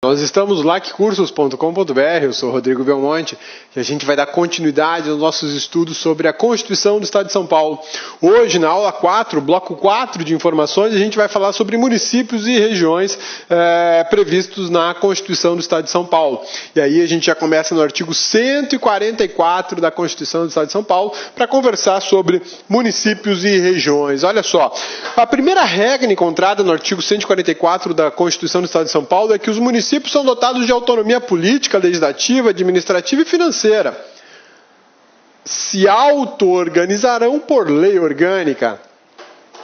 Nós estamos no laccursos.com.br, eu sou Rodrigo Belmonte e a gente vai dar continuidade aos nossos estudos sobre a Constituição do Estado de São Paulo. Hoje, na aula 4, bloco 4 de informações, a gente vai falar sobre municípios e regiões previstos na Constituição do Estado de São Paulo. E aí a gente já começa no artigo 144 da Constituição do Estado de São Paulo para conversar sobre municípios e regiões. Olha só, a primeira regra encontrada no artigo 144 da Constituição do Estado de São Paulo é que os municípios são dotados de autonomia política, legislativa, administrativa e financeira. Se auto-organizarão por lei orgânica.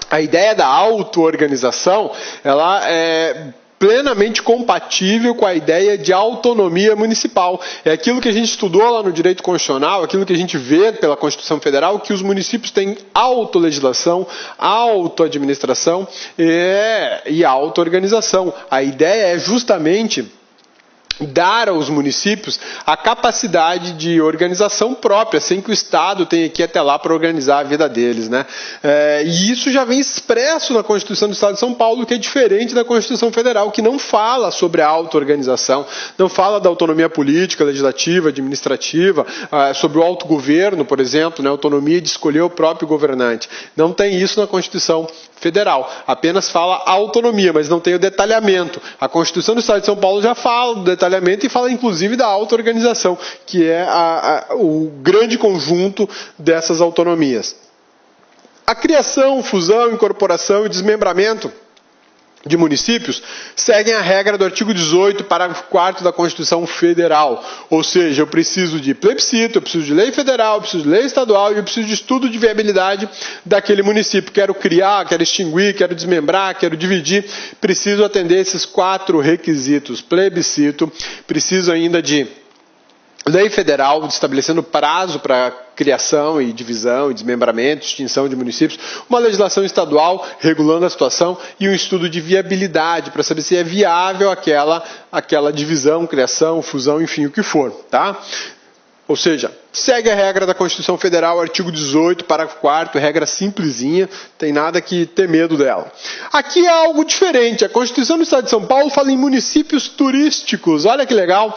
A ideia da auto-organização, ela é plenamente compatível com a ideia de autonomia municipal. É aquilo que a gente estudou lá no direito constitucional, aquilo que a gente vê pela Constituição Federal, que os municípios têm autolegislação, autoadministração e auto-organização. A ideia é justamente dar aos municípios a capacidade de organização própria, sem que o Estado tenha que ir até lá para organizar a vida deles, né? E isso já vem expresso na Constituição do Estado de São Paulo, que é diferente da Constituição Federal, que não fala sobre a auto-organização, não fala da autonomia política, legislativa, administrativa, sobre o autogoverno, por exemplo, né? Autonomia de escolher o próprio governante. Não tem isso na Constituição Federal, apenas fala autonomia, mas não tem o detalhamento. A Constituição do Estado de São Paulo já fala do detalhamento e fala inclusive da auto-organização, que é o grande conjunto dessas autonomias. A criação, fusão, incorporação e desmembramento de municípios seguem a regra do artigo 18, parágrafo 4º da Constituição Federal. Ou seja, eu preciso de plebiscito, eu preciso de lei federal, eu preciso de lei estadual e eu preciso de estudo de viabilidade daquele município. Quero criar, quero extinguir, quero desmembrar, quero dividir. Preciso atender esses 4 requisitos. Plebiscito, preciso ainda de lei federal, estabelecendo prazo para criação e divisão e desmembramento, extinção de municípios, uma legislação estadual regulando a situação e um estudo de viabilidade para saber se é viável aquela divisão, criação, fusão, enfim, o que for, tá? Ou seja, segue a regra da Constituição Federal, artigo 18, parágrafo 4º, regra simplesinha, tem nada que ter medo dela. Aqui é algo diferente, a Constituição do Estado de São Paulo fala em municípios turísticos, olha que legal.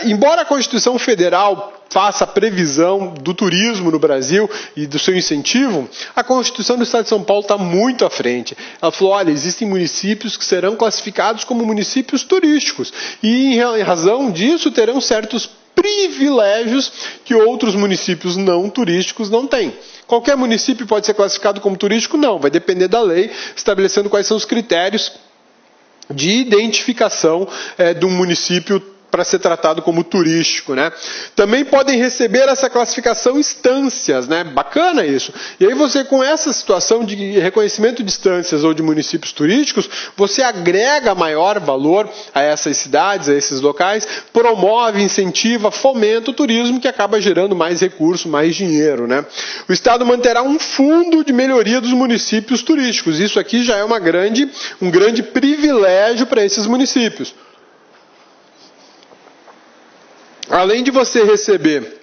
Embora a Constituição Federal faça a previsão do turismo no Brasil e do seu incentivo, a Constituição do Estado de São Paulo está muito à frente. Ela falou, olha, existem municípios que serão classificados como municípios turísticos e em razão disso terão certos privilégios que outros municípios não turísticos não têm. Qualquer município pode ser classificado como turístico? Não, vai depender da lei, estabelecendo quais são os critérios de identificação de um município para ser tratado como turístico, né? Também podem receber essa classificação instâncias, né? Bacana isso. E aí você, com essa situação de reconhecimento de instâncias ou de municípios turísticos, você agrega maior valor a essas cidades, a esses locais, promove, incentiva, fomenta o turismo, que acaba gerando mais recurso, mais dinheiro, né? O Estado manterá um fundo de melhoria dos municípios turísticos. Isso aqui já é um grande privilégio para esses municípios. Além de você receber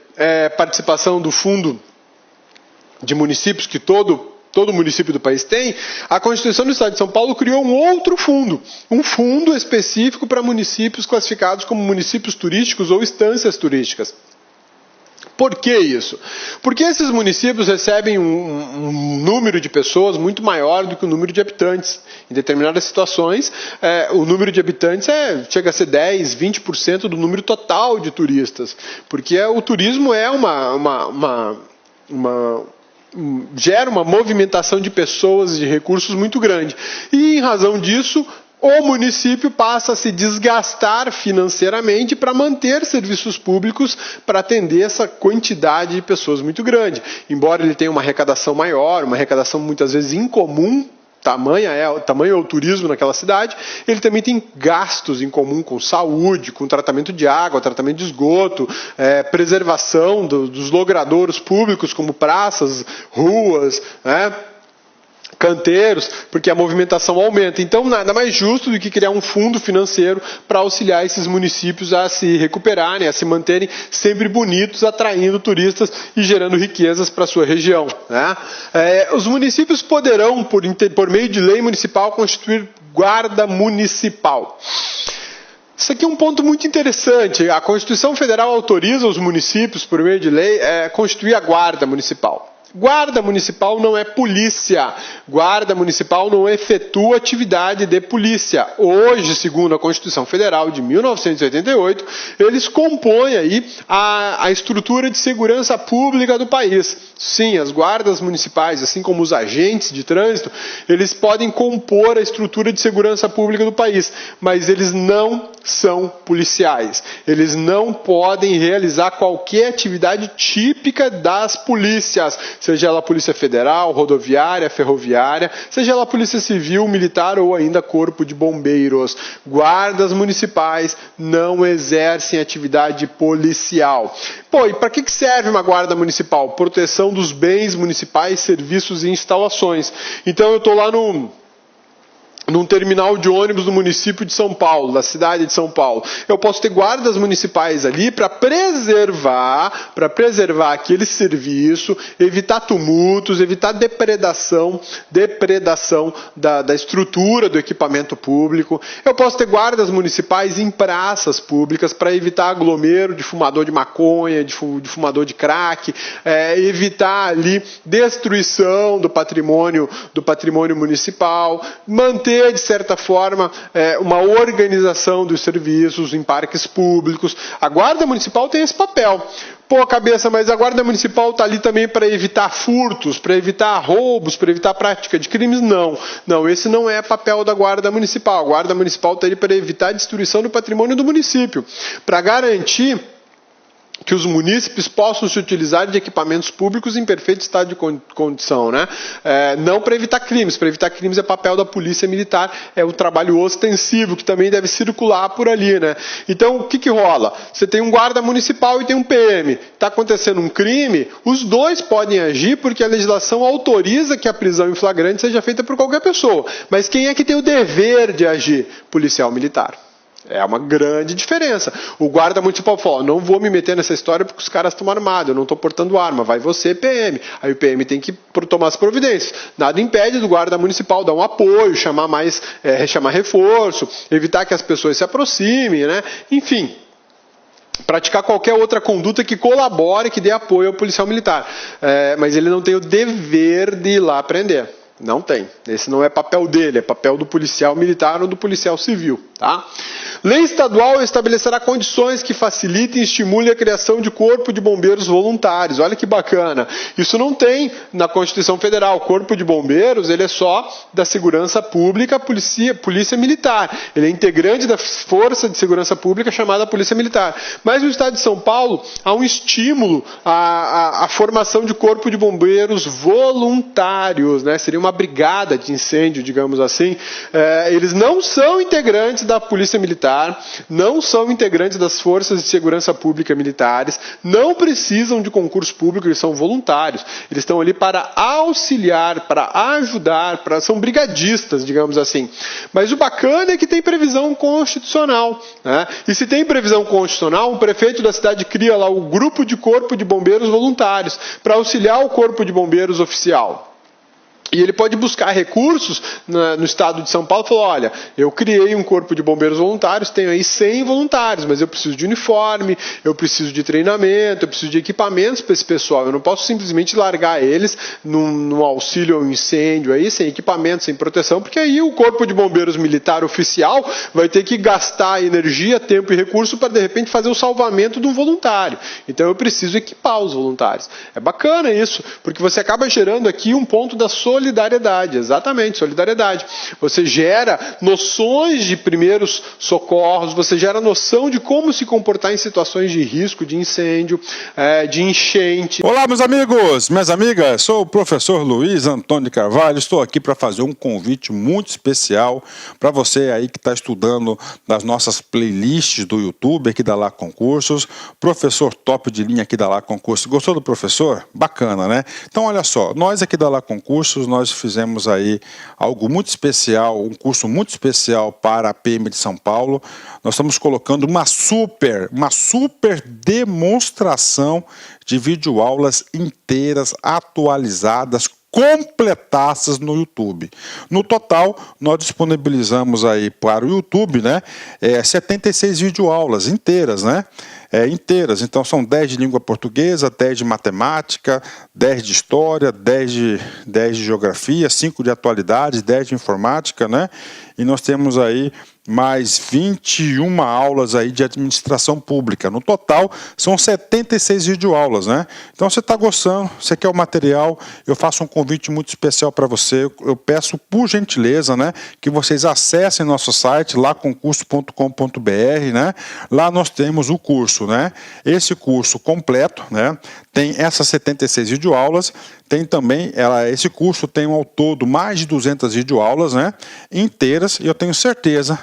participação do fundo de municípios que todo município do país tem, a Constituição do Estado de São Paulo criou um outro fundo, um fundo específico para municípios classificados como municípios turísticos ou instâncias turísticas. Por que isso? Porque esses municípios recebem um número de pessoas muito maior do que o número de habitantes. Em determinadas situações, o número de habitantes chega a ser 10%, 20% do número total de turistas. Porque o turismo gera uma movimentação de pessoas e de recursos muito grande. E, em razão disso, o município passa a se desgastar financeiramente para manter serviços públicos para atender essa quantidade de pessoas muito grande. Embora ele tenha uma arrecadação maior, uma arrecadação muitas vezes incomum, tamanho é o turismo naquela cidade, ele também tem gastos em comum com saúde, com tratamento de água, tratamento de esgoto, preservação dos logradouros públicos como praças, ruas, né? Canteiros, porque a movimentação aumenta. Então, nada mais justo do que criar um fundo financeiro para auxiliar esses municípios a se recuperarem, a se manterem sempre bonitos, atraindo turistas e gerando riquezas para a sua região, né? Os municípios poderão, por meio de lei municipal, constituir guarda municipal. Isso aqui é um ponto muito interessante. A Constituição Federal autoriza os municípios, por meio de lei, constituir a Guarda Municipal. Guarda Municipal não é polícia. Guarda Municipal não efetua atividade de polícia. Hoje, segundo a Constituição Federal de 1988, eles compõem aí a estrutura de segurança pública do país. Sim, as guardas municipais, assim como os agentes de trânsito, eles podem compor a estrutura de segurança pública do país, mas eles não são policiais. Eles não podem realizar qualquer atividade típica das polícias, seja ela Polícia Federal, Rodoviária, Ferroviária, seja ela Polícia Civil, Militar ou ainda Corpo de Bombeiros. Guardas municipais não exercem atividade policial. Pô, e para que serve uma guarda municipal? Proteção dos bens municipais, serviços e instalações. Então eu estou lá num terminal de ônibus do município de São Paulo, da cidade de São Paulo. Eu posso ter guardas municipais ali para preservar aquele serviço, evitar tumultos, evitar depredação da estrutura do equipamento público. Eu posso ter guardas municipais em praças públicas para evitar aglomero de fumador de maconha, de fumador de crack, evitar ali destruição do patrimônio municipal, manter de certa forma, uma organização dos serviços em parques públicos. A Guarda Municipal tem esse papel. Pô, cabeça, mas a Guarda Municipal está ali também para evitar furtos, para evitar roubos, para evitar a prática de crimes? Não, esse não é papel da Guarda Municipal. A Guarda Municipal está ali para evitar a destruição do patrimônio do município, para garantir que os munícipes possam se utilizar de equipamentos públicos em perfeito estado de condição, né? Não para evitar crimes. Para evitar crimes é papel da polícia militar, é o trabalho ostensivo que também deve circular por ali, né? Então, o que rola? Você tem um guarda municipal e tem um PM. Está acontecendo um crime, os dois podem agir porque a legislação autoriza que a prisão em flagrante seja feita por qualquer pessoa. Mas quem é que tem o dever de agir? Policial militar. É uma grande diferença. O guarda municipal fala, não vou me meter nessa história porque os caras estão armados, eu não estou portando arma, vai você, PM. Aí o PM tem que tomar as providências. Nada impede do guarda municipal dar um apoio, chamar reforço, evitar que as pessoas se aproximem, né? Enfim, praticar qualquer outra conduta que colabore, que dê apoio ao policial militar. Mas ele não tem o dever de ir lá prender. Não tem. Esse não é papel dele, é papel do policial militar ou do policial civil. Tá? Lei estadual estabelecerá condições que facilitem e estimulem a criação de corpo de bombeiros voluntários. Olha que bacana. Isso não tem na Constituição Federal. O corpo de bombeiros ele é só da segurança pública, polícia militar. Ele é integrante da força de segurança pública chamada Polícia Militar. Mas no estado de São Paulo há um estímulo à formação de corpo de bombeiros voluntários, né? Seria uma brigada de incêndio, digamos assim. Eles não são integrantes da Polícia Militar, não são integrantes das forças de segurança pública militares, não precisam de concurso público, eles são voluntários. Eles estão ali para auxiliar, para ajudar, são brigadistas, digamos assim. Mas o bacana é que tem previsão constitucional, né? E se tem previsão constitucional, o prefeito da cidade cria lá o grupo de corpo de bombeiros voluntários para auxiliar o corpo de bombeiros oficial. E ele pode buscar recursos no estado de São Paulo e falar, olha, eu criei um corpo de bombeiros voluntários, tenho aí 100 voluntários, mas eu preciso de uniforme, eu preciso de treinamento, eu preciso de equipamentos para esse pessoal. Eu não posso simplesmente largar eles no auxílio ao incêndio, aí, sem equipamento, sem proteção, porque aí o corpo de bombeiros militar oficial vai ter que gastar energia, tempo e recurso para, de repente, fazer o salvamento de um voluntário. Então eu preciso equipar os voluntários. É bacana isso, porque você acaba gerando aqui um ponto da solidariedade, exatamente, solidariedade. Você gera noções de primeiros socorros, você gera noção de como se comportar em situações de risco, de incêndio, de enchente. Olá, meus amigos, minhas amigas, sou o professor Luiz Antônio de Carvalho, estou aqui para fazer um convite muito especial para você aí que está estudando nas nossas playlists do YouTube, aqui da Lá Concursos, professor top de linha aqui da Lá Concursos. Gostou do professor? Bacana, né? Então, olha só, nós aqui da Lá Concursos, nós fizemos aí algo muito especial, um curso muito especial para a PM de São Paulo. Nós estamos colocando uma super demonstração de videoaulas inteiras, atualizadas, completaças no YouTube. No total, nós disponibilizamos aí para o YouTube, né, 76 videoaulas inteiras, né? Inteiras, então são 10 de língua portuguesa, 10 de matemática, 10 de história, 10 de geografia, 5 de atualidades, 10 de informática, né? E nós temos aí mais 21 aulas aí de administração pública. No total, são 76 videoaulas, né? Então, você está gostando, você quer o material, eu faço um convite muito especial para você. Eu peço, por gentileza, né, que vocês acessem nosso site, laconcurso.com.br, né? Lá nós temos o curso, né? Esse curso completo, né? Tem essas 76 videoaulas, tem também, esse curso tem ao todo mais de 200 videoaulas, né, inteiras, e eu tenho certeza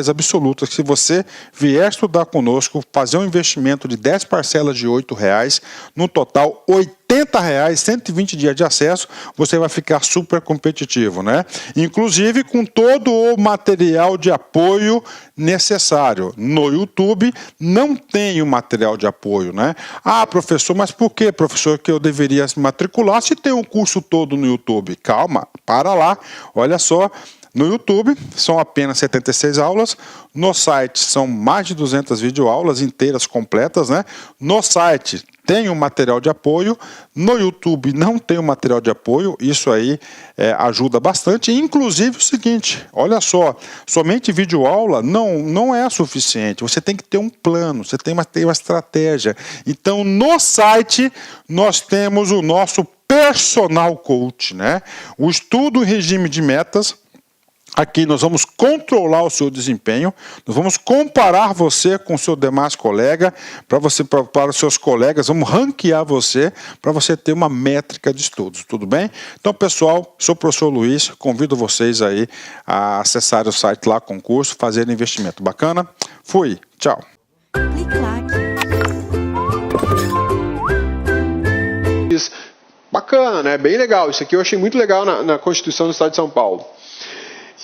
absoluta que se você vier estudar conosco, fazer um investimento de 10 parcelas de R$8, no total R$80, 120 dias de acesso, você vai ficar super competitivo, né? Inclusive com todo o material de apoio necessário. No YouTube não tem o material de apoio, né? Ah, professor, mas por que, professor, que eu deveria se matricular se tem um curso todo no YouTube? Calma, para lá, olha só. No YouTube são apenas 76 aulas, no site são mais de 200 videoaulas inteiras, completas, né? No site tem um material de apoio, no YouTube não tem um material de apoio, isso aí ajuda bastante. Inclusive o seguinte, olha só, somente videoaula não é suficiente, você tem que ter um plano, você tem uma estratégia. Então no site nós temos o nosso personal coach, né? O estudo em regime de metas. Aqui nós vamos controlar o seu desempenho, nós vamos comparar você com o seu demais colega, para os seus colegas, vamos ranquear você, para você ter uma métrica de estudos, tudo bem? Então, pessoal, sou o professor Luiz, convido vocês aí a acessar o site lá, concurso, fazer investimento. Bacana? Fui, tchau. Bacana, né? Bem legal, isso aqui eu achei muito legal na Constituição do Estado de São Paulo.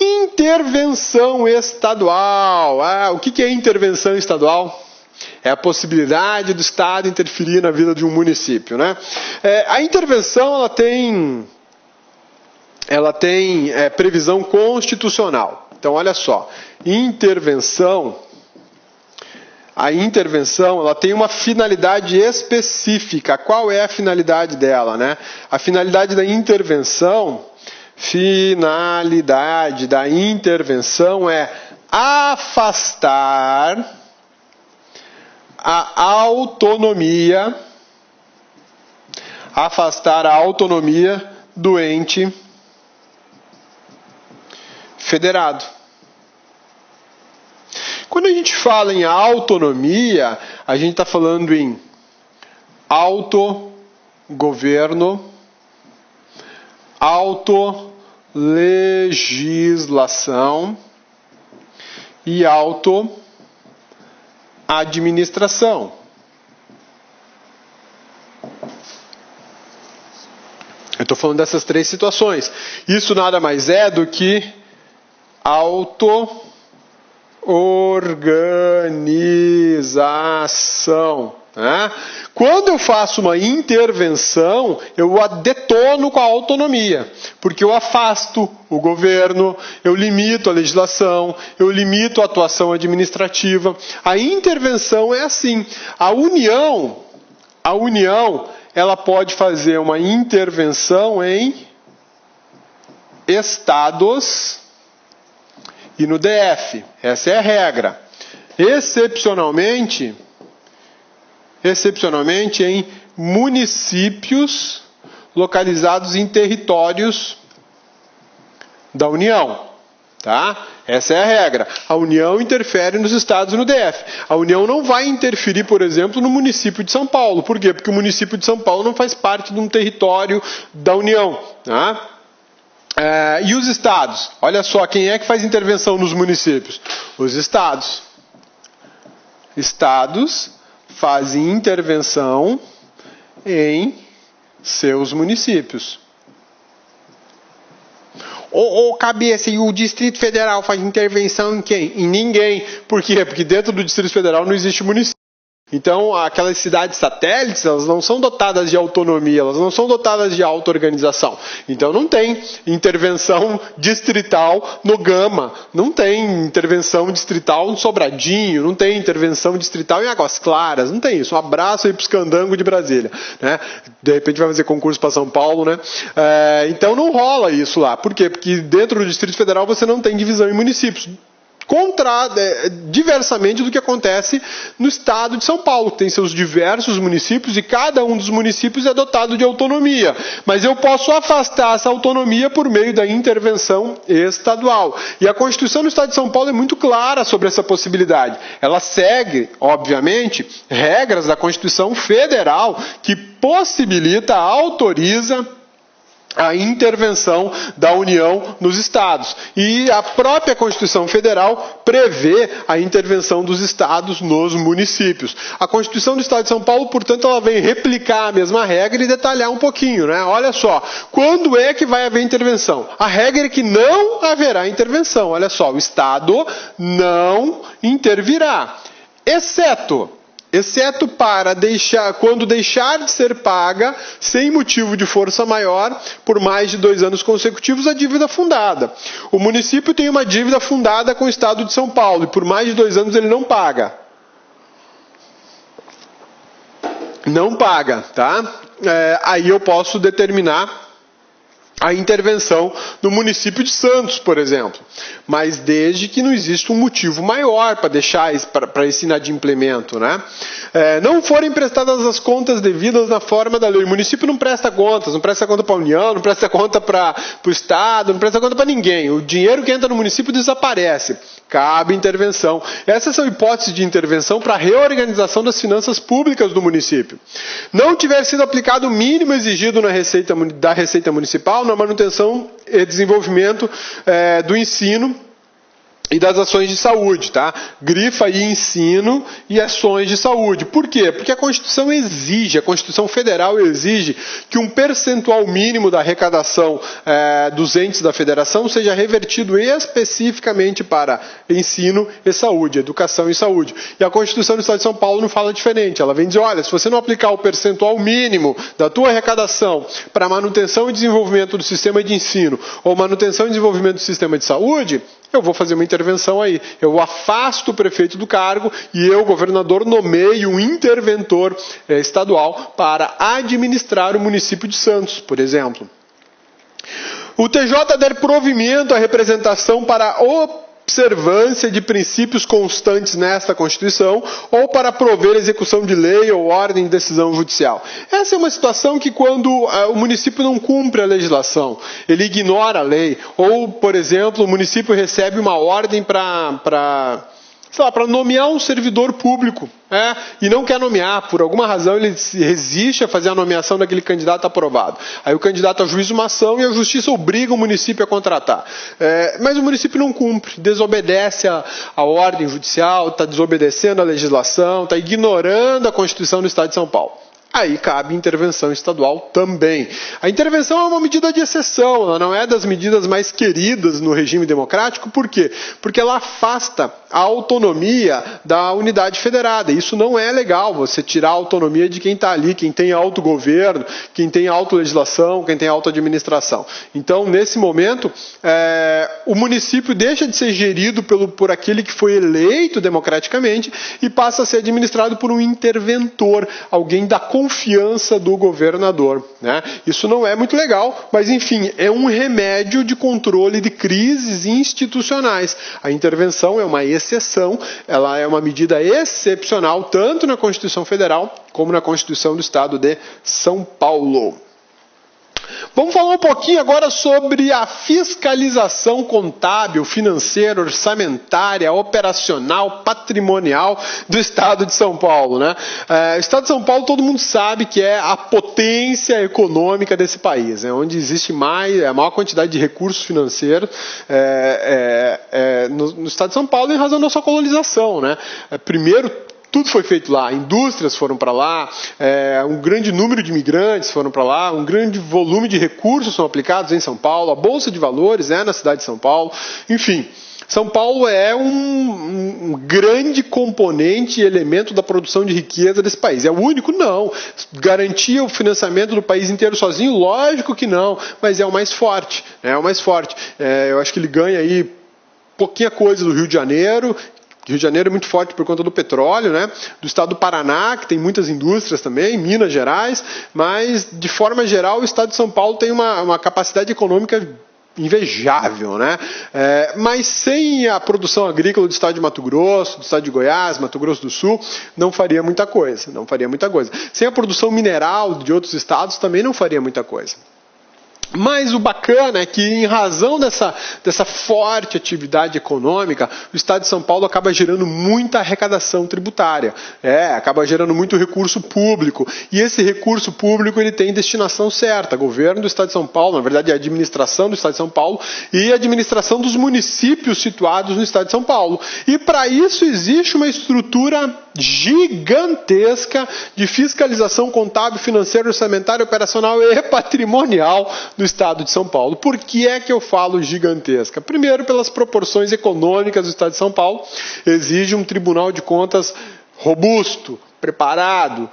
Intervenção estadual. O que é intervenção estadual? É a possibilidade do Estado interferir na vida de um município, né? A intervenção ela tem previsão constitucional. Então, olha só, a intervenção ela tem uma finalidade específica. Qual é a finalidade dela, né? A finalidade da intervenção é afastar a autonomia do ente federado. Quando a gente fala em autonomia, a gente está falando em autogoverno, autolegislação e autoadministração. Eu estou falando dessas três situações. Isso nada mais é do que auto-organização. Né? Quando eu faço uma intervenção, eu a detono com a autonomia, porque eu afasto o governo, eu limito a legislação, eu limito a atuação administrativa. A intervenção é assim. A União, ela pode fazer uma intervenção em estados e no DF. Essa é a regra. Excepcionalmente em municípios localizados em territórios da União. Tá? Essa é a regra. A União interfere nos estados e no DF. A União não vai interferir, por exemplo, no município de São Paulo. Por quê? Porque o município de São Paulo não faz parte de um território da União. Tá? E os estados? Olha só, quem é que faz intervenção nos municípios? Os estados. Estados fazem intervenção em seus municípios. Cabeça, e o Distrito Federal faz intervenção em quem? Em ninguém. Por quê? Porque dentro do Distrito Federal não existe município. Então, aquelas cidades satélites, elas não são dotadas de autonomia, elas não são dotadas de auto-organização. Então, não tem intervenção distrital no Gama, não tem intervenção distrital no Sobradinho, não tem intervenção distrital em Águas Claras, não tem isso. Um abraço aí para os candangos de Brasília, né? De repente vai fazer concurso para São Paulo, né? Então, não rola isso lá. Por quê? Porque dentro do Distrito Federal você não tem divisão em municípios. Diversamente do que acontece no estado de São Paulo, que tem seus diversos municípios e cada um dos municípios é dotado de autonomia. Mas eu posso afastar essa autonomia por meio da intervenção estadual. E a Constituição do Estado de São Paulo é muito clara sobre essa possibilidade. Ela segue, obviamente, regras da Constituição Federal que possibilita, autoriza a intervenção da União nos estados. E a própria Constituição Federal prevê a intervenção dos estados nos municípios. A Constituição do Estado de São Paulo, portanto, ela vem replicar a mesma regra e detalhar um pouquinho, né? Olha só, quando é que vai haver intervenção? A regra é que não haverá intervenção. Olha só, o Estado não intervirá, exceto para quando deixar de ser paga, sem motivo de força maior, por mais de 2 anos consecutivos, a dívida fundada. O município tem uma dívida fundada com o Estado de São Paulo, e por mais de 2 anos ele não paga. Não paga, tá? Aí eu posso determinar a intervenção no município de Santos, por exemplo. Mas desde que não exista um motivo maior para deixar para esse inadimplemento, né? Não forem prestadas as contas devidas na forma da lei. O município não presta contas, não presta conta para a União, não presta conta para o Estado, não presta conta para ninguém. O dinheiro que entra no município desaparece. Cabe intervenção. Essas são hipóteses de intervenção para a reorganização das finanças públicas do município. Não tiver sido aplicado o mínimo exigido da Receita Municipal na manutenção e desenvolvimento do ensino e das ações de saúde, tá? Grifa aí ensino e ações de saúde. Por quê? Porque a Constituição Federal exige que um percentual mínimo da arrecadação dos entes da federação seja revertido especificamente para ensino e saúde, educação e saúde. E a Constituição do Estado de São Paulo não fala diferente. Ela vem dizer, olha, se você não aplicar o percentual mínimo da tua arrecadação para manutenção e desenvolvimento do sistema de ensino ou manutenção e desenvolvimento do sistema de saúde, eu vou fazer uma intervenção aí. Eu afasto o prefeito do cargo e eu, governador, nomeio um interventor estadual para administrar o município de Santos, por exemplo. O TJ der provimento à representação para observância de princípios constantes nesta Constituição ou para prover execução de lei ou ordem de decisão judicial. Essa é uma situação que quando o município não cumpre a legislação, ele ignora a lei, ou, por exemplo, o município recebe uma ordem para nomear um servidor público, e não quer nomear, por alguma razão ele resiste a fazer a nomeação daquele candidato aprovado. Aí o candidato ajuiza uma ação e a justiça obriga o município a contratar. Mas o município não cumpre, desobedece a ordem judicial, está desobedecendo a legislação, está ignorando a Constituição do Estado de São Paulo. Aí cabe intervenção estadual também. A intervenção é uma medida de exceção, ela não é das medidas mais queridas no regime democrático. Por quê? Porque ela afasta a autonomia da unidade federada. Isso não é legal, você tirar a autonomia de quem está ali, quem tem autogoverno, quem tem autolegislação, quem tem autoadministração. Então, nesse momento, o município deixa de ser gerido por aquele que foi eleito democraticamente e passa a ser administrado por um interventor, alguém da confiança do governador, né? Isso não é muito legal, mas enfim, é um remédio de controle de crises institucionais. A intervenção é uma exceção, ela é uma medida excepcional, tanto na Constituição Federal como na Constituição do Estado de São Paulo. Vamos falar um pouquinho agora sobre a fiscalização contábil, financeira, orçamentária, operacional, patrimonial do Estado de São Paulo, né? O Estado de São Paulo, todo mundo sabe que é a potência econômica desse país, né? Onde existe a maior quantidade de recursos financeiros no Estado de São Paulo em razão da sua colonização, né? Primeiro, tudo foi feito lá, indústrias foram para lá, um grande número de imigrantes foram para lá, um grande volume de recursos são aplicados em São Paulo, a Bolsa de Valores na cidade de São Paulo, enfim, São Paulo é um grande componente e elemento da produção de riqueza desse país. É o único? Não. Garantia o financiamento do país inteiro sozinho? Lógico que não, mas é o mais forte. É o mais forte. Eu acho que ele ganha aí pouquinha coisa do Rio de Janeiro. Rio de Janeiro é muito forte por conta do petróleo, né? Do estado do Paraná, que tem muitas indústrias também, Minas Gerais, mas de forma geral o estado de São Paulo tem uma capacidade econômica invejável, né? Mas sem a produção agrícola do estado de Mato Grosso, do estado de Goiás, Mato Grosso do Sul, não faria muita coisa, Sem a produção mineral de outros estados também não faria muita coisa. Mas o bacana é que, em razão dessa forte atividade econômica, o Estado de São Paulo acaba gerando muita arrecadação tributária, acaba gerando muito recurso público. E esse recurso público ele tem destinação certa. Governo do Estado de São Paulo, na verdade a administração do Estado de São Paulo e a administração dos municípios situados no Estado de São Paulo. E para isso existe uma estrutura gigantesca de fiscalização contábil, financeira, orçamentária, operacional e patrimonial do Estado de São Paulo. Por que é que eu falo gigantesca? Primeiro, pelas proporções econômicas do Estado de São Paulo, exige um Tribunal de Contas robusto, preparado,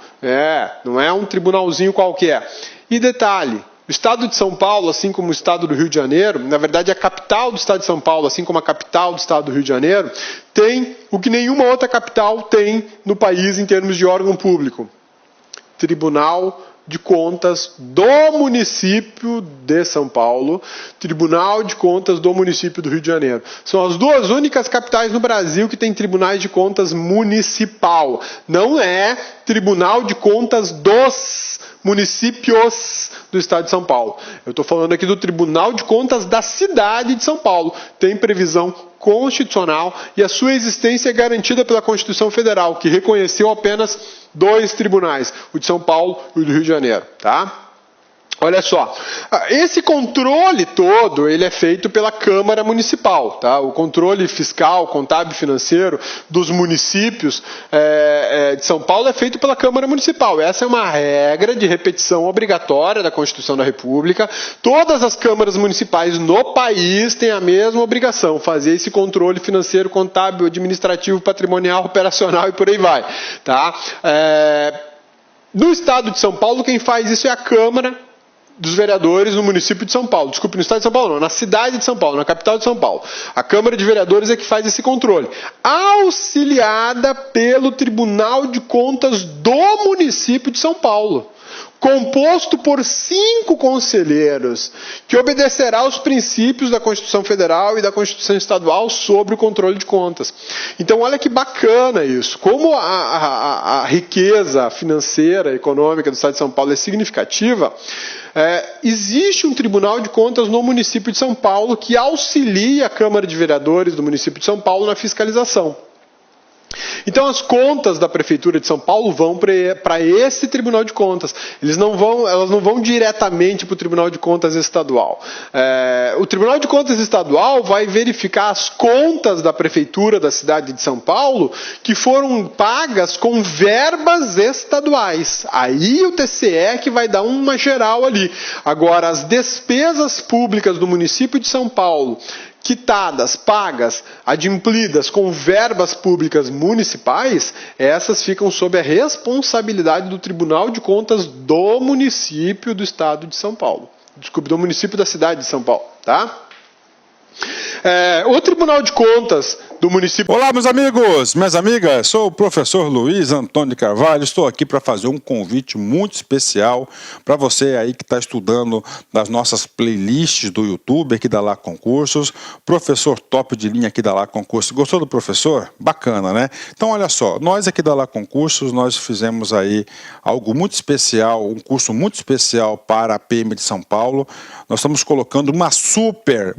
não é um tribunalzinho qualquer. E detalhe, o Estado de São Paulo, assim como o Estado do Rio de Janeiro, na verdade a capital do Estado de São Paulo, assim como a capital do Estado do Rio de Janeiro, tem o que nenhuma outra capital tem no país em termos de órgão público. Tribunal de Contas do município de São Paulo, Tribunal de Contas do município do Rio de Janeiro. São as duas únicas capitais no Brasil que têm tribunais de contas municipal. Não é Tribunal de Contas dos municípios do Estado de São Paulo. Eu estou falando aqui do Tribunal de Contas da cidade de São Paulo. Tem previsão constitucional e a sua existência é garantida pela Constituição Federal, que reconheceu apenas 2 tribunais, o de São Paulo e o do Rio de Janeiro, tá? Olha só, esse controle todo, ele é feito pela Câmara Municipal, tá? O controle fiscal, contábil e financeiro dos municípios de São Paulo é feito pela Câmara Municipal. Essa é uma regra de repetição obrigatória da Constituição da República. Todas as câmaras municipais no país têm a mesma obrigação, fazer esse controle financeiro, contábil, administrativo, patrimonial, operacional e por aí vai, tá? No Estado de São Paulo, quem faz isso é a Câmara dos Vereadores no município de São Paulo. Desculpe, no Estado de São Paulo não, na cidade de São Paulo, na capital de São Paulo. A Câmara de Vereadores é que faz esse controle. Auxiliada pelo Tribunal de Contas do município de São Paulo. Composto por 5 conselheiros, que obedecerá aos princípios da Constituição Federal e da Constituição Estadual sobre o controle de contas. Então, olha que bacana isso. Como a riqueza financeira, econômica do Estado de São Paulo é significativa, existe um Tribunal de Contas no município de São Paulo que auxilia a Câmara de Vereadores do município de São Paulo na fiscalização. Então as contas da Prefeitura de São Paulo vão para esse Tribunal de Contas. Elas não vão diretamente para o Tribunal de Contas Estadual. O Tribunal de Contas Estadual vai verificar as contas da Prefeitura da cidade de São Paulo que foram pagas com verbas estaduais. Aí o TCE que vai dar uma geral ali. Agora, as despesas públicas do município de São Paulo, quitadas, pagas, adimplidas com verbas públicas municipais, essas ficam sob a responsabilidade do Tribunal de Contas do município do Estado de São Paulo. Desculpe, do município da cidade de São Paulo, tá? O Tribunal de Contas do município... Olá, meus amigos, minhas amigas, sou o professor Luiz Antônio de Carvalho, estou aqui para fazer um convite muito especial para você aí que está estudando nas nossas playlists do YouTube, aqui da Lá Concursos, professor top de linha aqui da Lá Concursos. Gostou do professor? Bacana, né? Então, olha só, nós aqui da Lá Concursos, nós fizemos aí algo muito especial, um curso muito especial para a PM de São Paulo. Nós estamos colocando uma super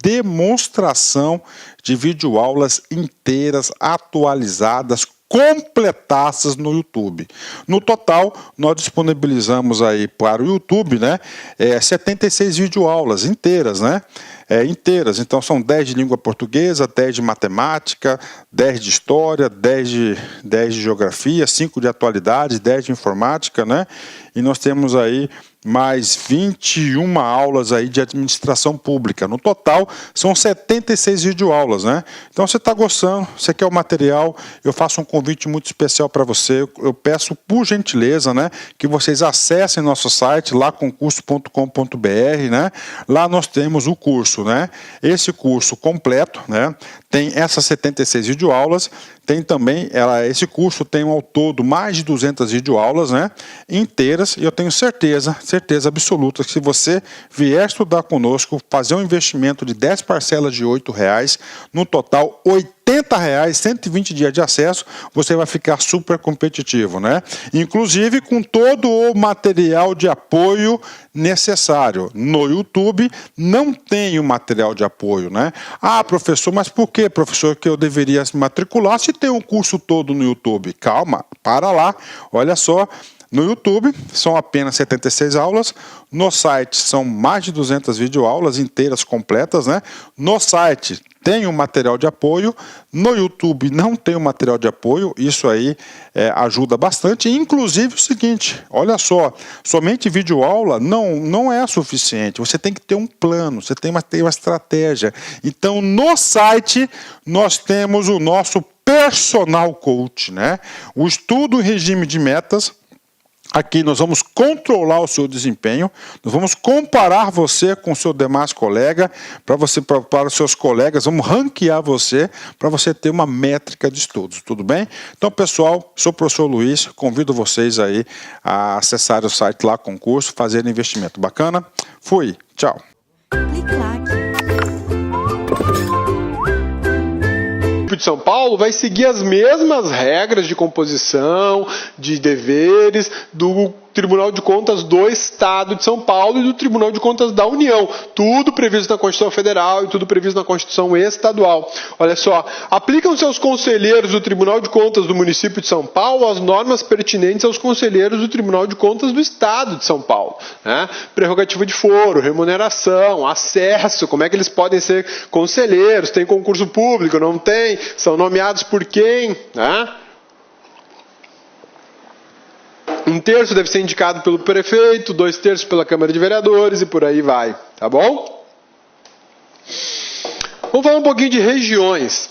demonstração de videoaulas inteiras, atualizadas, completadas no YouTube. No total, nós disponibilizamos aí para o YouTube, né, 76 videoaulas inteiras, né? Inteiras, então são 10 de língua portuguesa, 10 de matemática, 10 de história, 10 de geografia, 5 de atualidades, 10 de informática, né? E nós temos aí mais 21 aulas aí de administração pública. No total, são 76 videoaulas, né? Então, você está gostando, você quer o material, eu faço um convite muito especial para você. Eu peço, por gentileza, né, que vocês acessem nosso site, laconcurso.com.br, né? Lá nós temos o curso, né? Esse curso completo, né? Tem essas 76 videoaulas, tem também, esse curso tem ao todo mais de 200 videoaulas, né, inteiras, e eu tenho certeza absoluta que se você vier estudar conosco, fazer um investimento de 10 parcelas de R$8, no total R$80, 120 dias de acesso, você vai ficar super competitivo, né? Inclusive com todo o material de apoio necessário. No YouTube não tem o material de apoio, né? Ah, professor, mas por que, professor, que eu deveria se matricular se tem um curso todo no YouTube? Calma, para lá, olha só. No YouTube são apenas 76 aulas, no site são mais de 200 videoaulas inteiras, completas, né? No site tem um material de apoio, no YouTube não tem um material de apoio, isso aí ajuda bastante. Inclusive o seguinte, olha só, somente videoaula não é suficiente, você tem que ter um plano, você tem uma estratégia. Então no site nós temos o nosso personal coach, né? O estudo em regime de metas. Aqui nós vamos controlar o seu desempenho, nós vamos comparar você com o seu demais colega, para os seus colegas, vamos ranquear você, para você ter uma métrica de estudos, tudo bem? Então, pessoal, sou o professor Luiz, convido vocês aí a acessar o site lá, concurso, fazer investimento bacana. Fui, tchau. De São Paulo vai seguir as mesmas regras de composição, de deveres do Tribunal de Contas do Estado de São Paulo e do Tribunal de Contas da União. Tudo previsto na Constituição Federal e tudo previsto na Constituição Estadual. Olha só, aplicam seus conselheiros do Tribunal de Contas do município de São Paulo as normas pertinentes aos conselheiros do Tribunal de Contas do Estado de São Paulo, né? Prerrogativa de foro, remuneração, acesso, como é que eles podem ser conselheiros, tem concurso público, não tem, são nomeados por quem, né? 1/3 deve ser indicado pelo prefeito, 2/3 pela Câmara de Vereadores e por aí vai, tá bom? Vamos falar um pouquinho de regiões.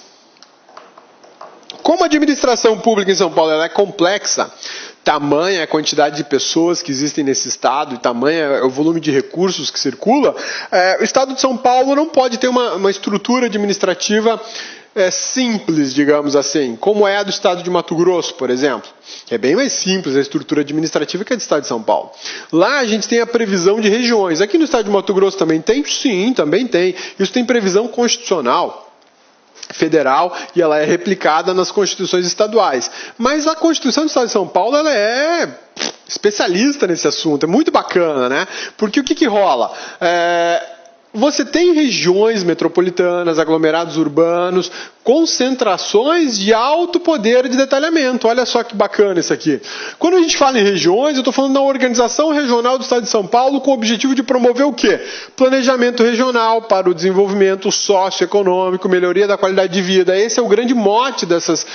Como a administração pública em São Paulo ela é complexa, tamanha a quantidade de pessoas que existem nesse estado e tamanha é o volume de recursos que circula, o estado de São Paulo não pode ter uma estrutura administrativa simples, digamos assim, como é a do estado de Mato Grosso, por exemplo. É bem mais simples a estrutura administrativa que a do estado de São Paulo. Lá a gente tem a previsão de regiões. Aqui no estado de Mato Grosso também tem? Sim, também tem. Isso tem previsão constitucional federal e ela é replicada nas constituições estaduais. Mas a Constituição do Estado de São Paulo ela é especialista nesse assunto, é muito bacana, né? Porque o que rola? Você tem regiões metropolitanas, aglomerados urbanos, concentrações de alto poder de detalhamento. Olha só que bacana isso aqui. Quando a gente fala em regiões, eu estou falando da organização regional do Estado de São Paulo com o objetivo de promover o quê? Planejamento regional para o desenvolvimento socioeconômico, melhoria da qualidade de vida. Esse é o grande mote dessas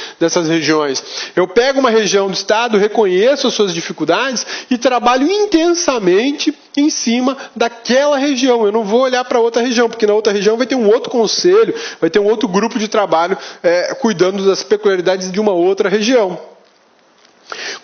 regiões. Eu pego uma região do Estado, reconheço as suas dificuldades e trabalho intensamente em cima daquela região. Eu não vou olhar para outra região, porque na outra região vai ter um outro conselho, vai ter um outro grupo de trabalho cuidando das peculiaridades de uma outra região.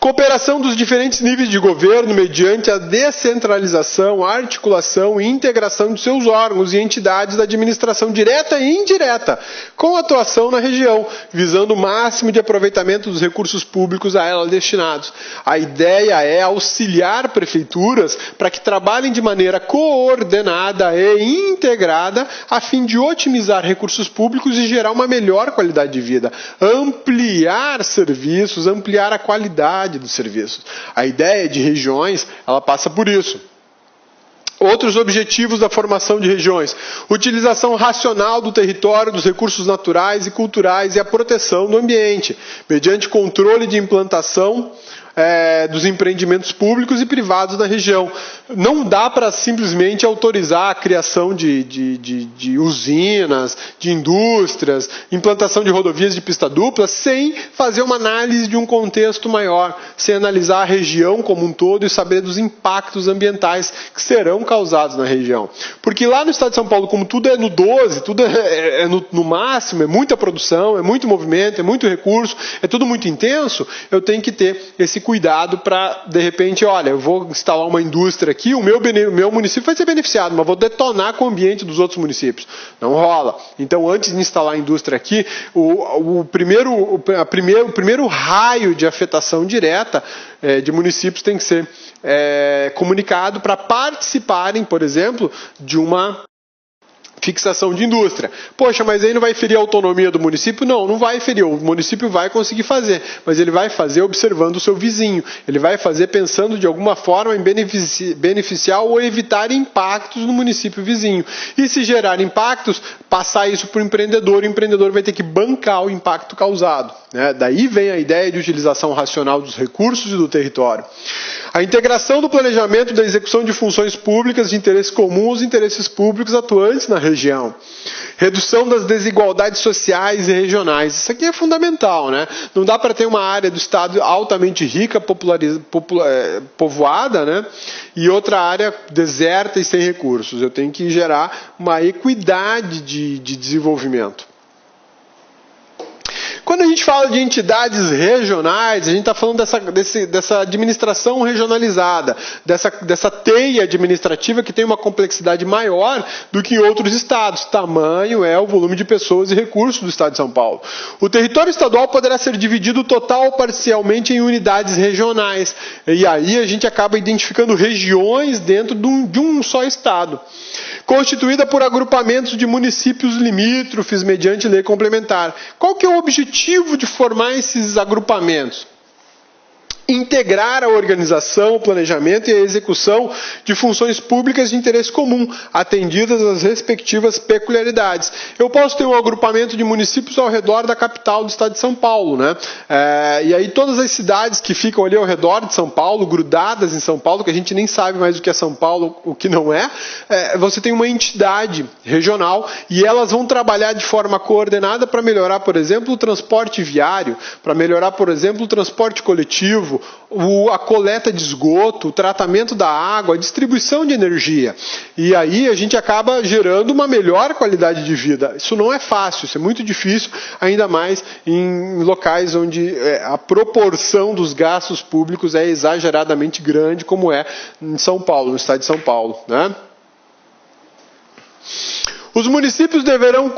Cooperação dos diferentes níveis de governo mediante a descentralização, articulação e integração de seus órgãos e entidades da administração direta e indireta, com atuação na região, visando o máximo de aproveitamento dos recursos públicos a ela destinados. A ideia é auxiliar prefeituras para que trabalhem de maneira coordenada e integrada a fim de otimizar recursos públicos e gerar uma melhor qualidade de vida, ampliar serviços, ampliar a qualidade dos serviços. A ideia de regiões, ela passa por isso. Outros objetivos da formação de regiões: utilização racional do território, dos recursos naturais e culturais e a proteção do ambiente, mediante controle de implantação dos empreendimentos públicos e privados da região. Não dá para simplesmente autorizar a criação de usinas, de indústrias, implantação de rodovias de pista dupla, sem fazer uma análise de um contexto maior, sem analisar a região como um todo e saber dos impactos ambientais que serão causados na região. Porque lá no estado de São Paulo, como tudo é no 12, tudo é no máximo, é muita produção, é muito movimento, é muito recurso, é tudo muito intenso, eu tenho que ter esse cuidado para, de repente, olha, eu vou instalar uma indústria aqui, o meu município vai ser beneficiado, mas vou detonar com o ambiente dos outros municípios. Não rola. Então, antes de instalar a indústria aqui, o primeiro raio de afetação direta de municípios tem que ser comunicado para participarem, por exemplo, de uma fixação de indústria. Poxa, mas aí não vai ferir a autonomia do município? Não, não vai ferir. O município vai conseguir fazer, mas ele vai fazer observando o seu vizinho. Ele vai fazer pensando de alguma forma em beneficiar ou evitar impactos no município vizinho. E se gerar impactos, passar isso para o empreendedor vai ter que bancar o impacto causado. Daí vem a ideia de utilização racional dos recursos e do território. A integração do planejamento e da execução de funções públicas de interesse comum aos interesses públicos atuantes na região. Redução das desigualdades sociais e regionais. Isso aqui é fundamental, né? Não dá para ter uma área do estado altamente rica, povoada, né? E outra área deserta e sem recursos. Eu tenho que gerar uma equidade de desenvolvimento. Quando a gente fala de entidades regionais, a gente está falando dessa administração regionalizada, dessa teia administrativa que tem uma complexidade maior do que em outros estados. Tamanho é o volume de pessoas e recursos do estado de São Paulo. O território estadual poderá ser dividido total ou parcialmente em unidades regionais. E aí a gente acaba identificando regiões dentro de um só estado. Constituída por agrupamentos de municípios limítrofes mediante lei complementar. Qual que é o objetivo de formar esses agrupamentos? Integrar a organização, o planejamento e a execução de funções públicas de interesse comum, atendidas às respectivas peculiaridades. Eu posso ter um agrupamento de municípios ao redor da capital do estado de São Paulo, né? E aí todas as cidades que ficam ali ao redor de São Paulo, grudadas em São Paulo, que a gente nem sabe mais o que é São Paulo, o que não é, você tem uma entidade regional e elas vão trabalhar de forma coordenada para melhorar, por exemplo, o transporte viário, para melhorar, por exemplo, o transporte coletivo, a coleta de esgoto, o tratamento da água, a distribuição de energia. E aí a gente acaba gerando uma melhor qualidade de vida. Isso não é fácil, isso é muito difícil, ainda mais em locais onde a proporção dos gastos públicos é exageradamente grande, como é em São Paulo, no estado de São Paulo, né? Os municípios deverão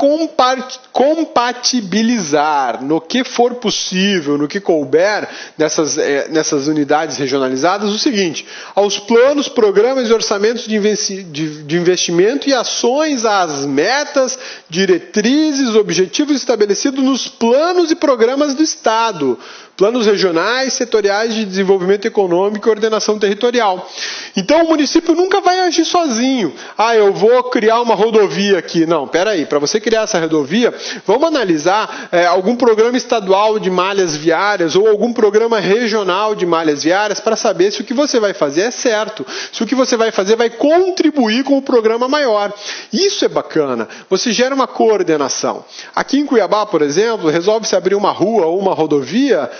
compatibilizar, no que for possível, no que couber, nessas unidades regionalizadas, o seguinte: aos planos, programas e orçamentos de investimento e ações às metas, diretrizes, objetivos estabelecidos nos planos e programas do Estado, planos regionais, setoriais de desenvolvimento econômico e ordenação territorial. Então o município nunca vai agir sozinho. Eu vou criar uma rodovia aqui. Não, peraí, para você criar essa rodovia, vamos analisar algum programa estadual de malhas viárias ou algum programa regional de malhas viárias para saber se o que você vai fazer é certo, se o que você vai fazer vai contribuir com o programa maior. Isso é bacana, você gera uma coordenação. Aqui em Cuiabá, por exemplo, resolve-se abrir uma rua ou uma rodovia.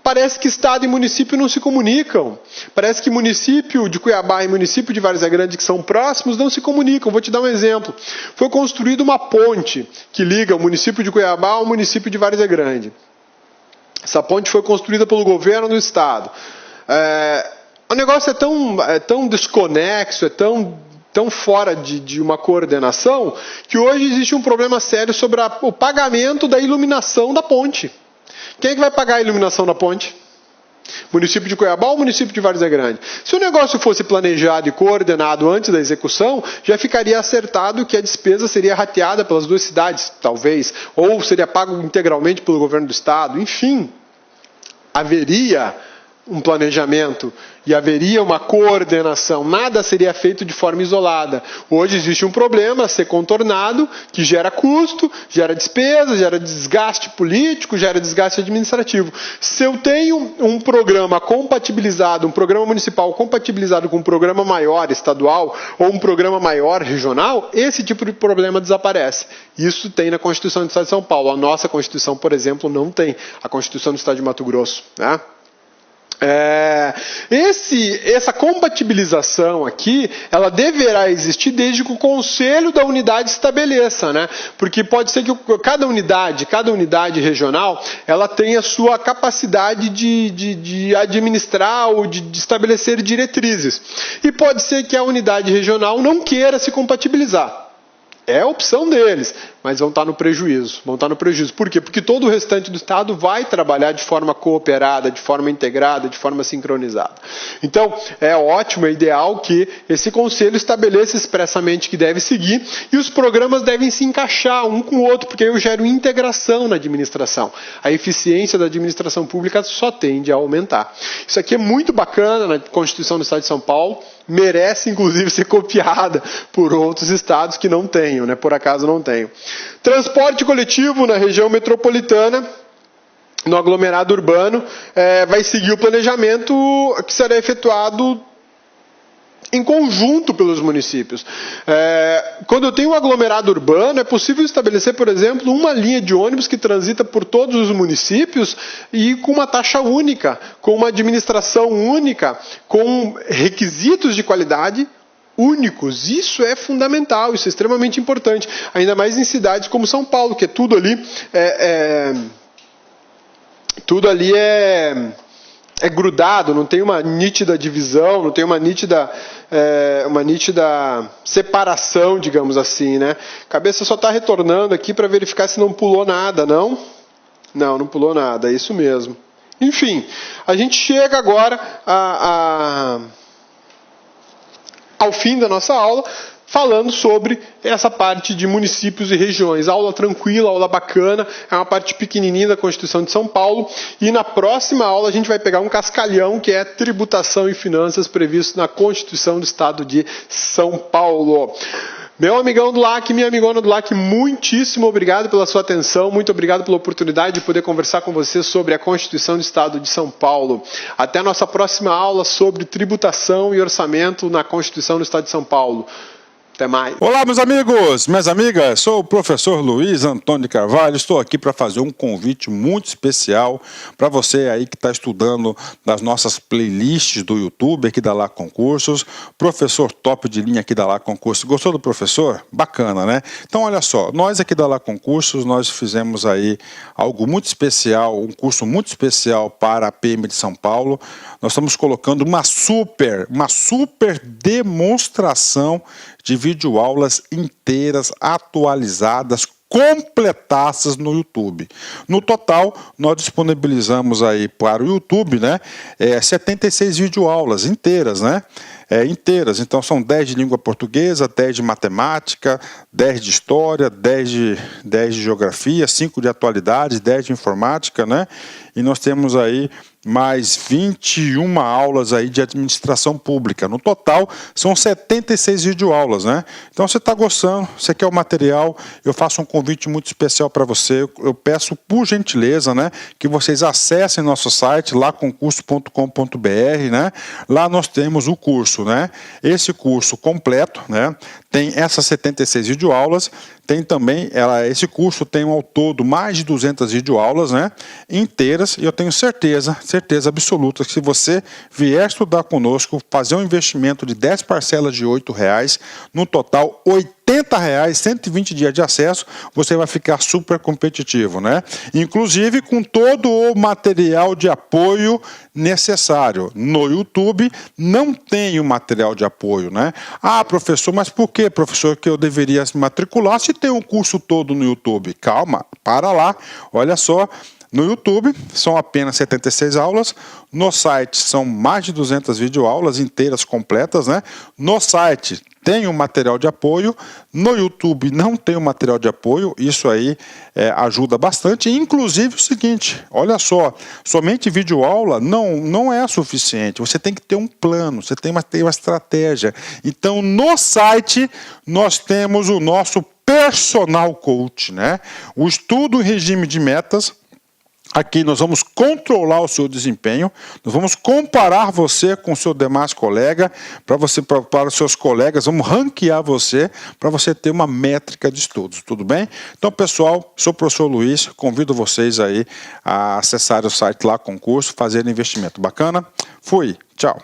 Parece que estado e município não se comunicam. Parece que município de Cuiabá e município de Várzea Grande, que são próximos, não se comunicam. Vou te dar um exemplo. Foi construída uma ponte que liga o município de Cuiabá ao município de Várzea Grande. Essa ponte foi construída pelo governo do estado. O negócio é tão desconexo, é tão fora de uma coordenação, que hoje existe um problema sério sobre o pagamento da iluminação da ponte. Quem é que vai pagar a iluminação da ponte? Município de Cuiabá ou município de Várzea Grande? Se o negócio fosse planejado e coordenado antes da execução, já ficaria acertado que a despesa seria rateada pelas duas cidades, talvez, ou seria pago integralmente pelo governo do estado. Enfim, haveria um planejamento e haveria uma coordenação, nada seria feito de forma isolada. Hoje existe um problema a ser contornado, que gera custo, gera despesa, gera desgaste político, gera desgaste administrativo. Se eu tenho um programa compatibilizado, um programa municipal compatibilizado com um programa maior estadual ou um programa maior regional, esse tipo de problema desaparece. Isso tem na Constituição do Estado de São Paulo. A nossa Constituição, por exemplo, não tem. A Constituição do Estado de Mato Grosso, né? Essa compatibilização aqui, ela deverá existir desde que o Conselho da Unidade estabeleça, né? Porque pode ser que cada unidade regional, ela tenha sua capacidade de administrar ou de estabelecer diretrizes. E pode ser que a unidade regional não queira se compatibilizar. É a opção deles, mas vão estar no prejuízo. Por quê? Porque todo o restante do Estado vai trabalhar de forma cooperada, de forma integrada, de forma sincronizada. Então, é ótimo, é ideal que esse conselho estabeleça expressamente que deve seguir e os programas devem se encaixar um com o outro, porque aí eu gero integração na administração. A eficiência da administração pública só tende a aumentar. Isso aqui é muito bacana na Constituição do Estado de São Paulo, merece inclusive ser copiada por outros estados que não tenham, né? Por acaso não tenham. Transporte coletivo na região metropolitana, no aglomerado urbano, vai seguir o planejamento que será efetuado em conjunto pelos municípios. Quando eu tenho um aglomerado urbano, é possível estabelecer, por exemplo, uma linha de ônibus que transita por todos os municípios e com uma taxa única, com uma administração única, com requisitos de qualidade únicos. Isso é fundamental, isso é extremamente importante, ainda mais em cidades como São Paulo, que tudo ali é grudado, não tem uma nítida divisão, não tem uma nítida separação, digamos assim, né? A cabeça só está retornando aqui para verificar se não pulou nada, não? Não pulou nada, é isso mesmo. Enfim, a gente chega agora ao fim da nossa aula, falando sobre essa parte de municípios e regiões. Aula tranquila, aula bacana, é uma parte pequenininha da Constituição de São Paulo. E na próxima aula a gente vai pegar um cascalhão, que é tributação e finanças previsto na Constituição do Estado de São Paulo. Meu amigão do LAC, minha amigona do LAC, muitíssimo obrigado pela sua atenção, muito obrigado pela oportunidade de poder conversar com você sobre a Constituição do Estado de São Paulo. Até a nossa próxima aula sobre tributação e orçamento na Constituição do Estado de São Paulo. Até mais. Olá, meus amigos, minhas amigas, sou o professor Luiz Antônio de Carvalho, estou aqui para fazer um convite muito especial para você aí que está estudando nas nossas playlists do YouTube aqui da LAC Concursos, professor top de linha aqui da LAC Concursos. Gostou do professor? Bacana, né? Então, olha só, nós aqui da LAC Concursos, nós fizemos aí algo muito especial, um curso muito especial para a PM de São Paulo. Nós estamos colocando uma super demonstração de videoaulas inteiras, atualizadas, completadas no YouTube. No total, nós disponibilizamos aí para o YouTube, né, 76 videoaulas inteiras, né? Inteiras, então são 10 de língua portuguesa, 10 de matemática, 10 de história, 10 de geografia, 5 de atualidades, 10 de informática, né? E nós temos aí mais 21 aulas aí de administração pública. No total, são 76 videoaulas, né? Então, você está gostando, você quer o material, eu faço um convite muito especial para você. Eu peço, por gentileza, né, que vocês acessem nosso site, laconcurso.com.br, né? Lá nós temos o curso, né? Esse curso completo, né? Tem essas 76 videoaulas, tem também, esse curso tem ao todo mais de 200 videoaulas, né, inteiras, e eu tenho certeza absoluta que se você vier estudar conosco, fazer um investimento de 10 parcelas de R$8, no total R$80, 120 dias de acesso, você vai ficar super competitivo, né? Inclusive com todo o material de apoio necessário. No YouTube não tem o material de apoio, né? Ah, professor, mas por que, professor, que eu deveria se matricular se tem um curso todo no YouTube? Calma, para lá, olha só, No YouTube são apenas 76 aulas, no site são mais de 200 videoaulas inteiras, completas, né? No site tem um material de apoio, no YouTube não tem um material de apoio, isso aí ajuda bastante. Inclusive o seguinte, olha só, somente videoaula não é suficiente, você tem que ter um plano, você tem que ter uma estratégia. Então no site nós temos o nosso personal coach, né? O estudo em regime de metas. Aqui nós vamos controlar o seu desempenho, nós vamos comparar você com o seu demais colega, para os seus colegas, vamos ranquear você, para você ter uma métrica de estudos, tudo bem? Então, pessoal, sou o professor Luiz, convido vocês aí a acessarem o site lá, concurso, fazer investimento. Bacana? Fui, tchau.